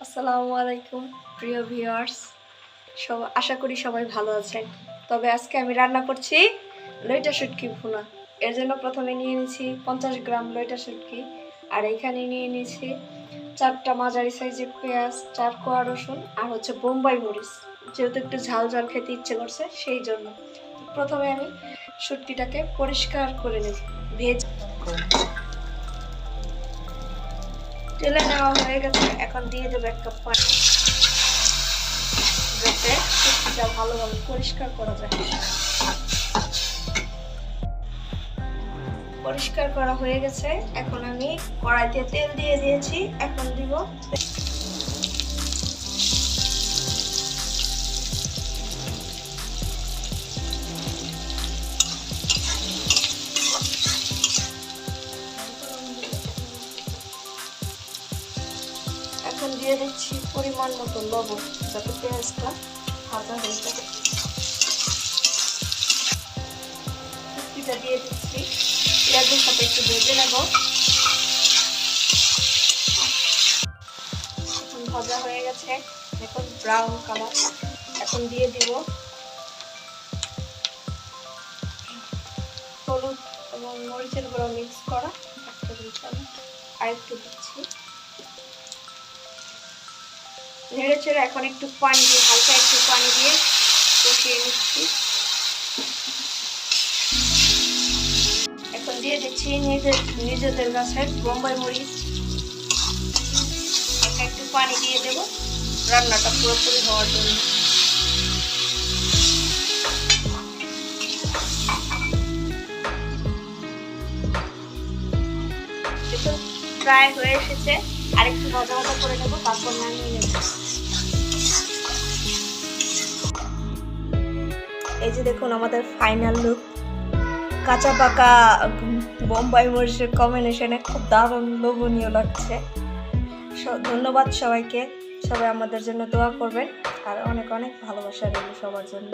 আসসালামু আলাইকুম প্রিয় ভিউয়ার্স, আশা করি সবাই ভালো আছেন। তবে আজকে আমি রান্না করছি লইটা শুটকি ভুনা। এর জন্য প্রথমে নিয়ে নিয়েছি 50 গ্রাম লইটা শুটকি, আর এখানে নিয়ে নিয়েছি 4টা মাঝারি সাইজের পেঁয়াজ, 4 কোয়া রসুন, আর হচ্ছে বোম্বাই মরিচ, যেহেতু একটু ঝাল ঝাল খেতে ইচ্ছে করছে সেই জন্য। প্রথমে আমি শুটকিটাকে পরিষ্কার করে নেব, তেলে নেওয়া হয়ে গেছে। এখন দিয়ে দেবো 1 কাপ পানি, যাতে শুটকিটা ভালোভাবে পরিষ্কার করা যায়। পরিষ্কার করা হয়ে গেছে। এখন আমি কড়াইতে তেল দিয়ে দিয়েছি। এখন দিব এখন দিয়ে দিচ্ছি পরিমাণ মতো লবণ, যাতে পেঁয়াজটা ভাজা হয়ে যায়। শুটকিটা দিয়ে দিচ্ছি, পেঁয়াজের সাথে একটু ভেজে নেব। এখন ভাজা হয়ে গেছে, এখন ব্রাউন কালার। এখন দিয়ে দিব হলুদ এবং মরিচের গুঁড়ো মিক্স করা 1 টেবিল চামচ, আর একটু দিচ্ছি। নেড়ে চেড়ে এখন একটু পানি দিয়ে, হালকা একটু পানি দিয়ে কষিয়ে নিচ্ছি। এখন দিয়ে দিচ্ছি নিজেদের গাছের বোম্বাই মরিচ, একটু পানি দিয়ে দেব রান্নাটা পুরোপুরি হওয়ার জন্য। প্রায় হয়ে এসেছে, আরেকটু ভাজা ভাজা করে নেবো, তারপর নামিয়ে নেব। এই যে দেখুন আমাদের ফাইনাল লুক। কাঁচা পাকা বোম্বাই মরিচের কম্বিনেশনে খুব দারুণ লোভনীয় লাগছে। ধন্যবাদ সবাইকে, সবাই আমাদের জন্য দোয়া করবেন, আর অনেক অনেক ভালোবাসা রইল সবার জন্য।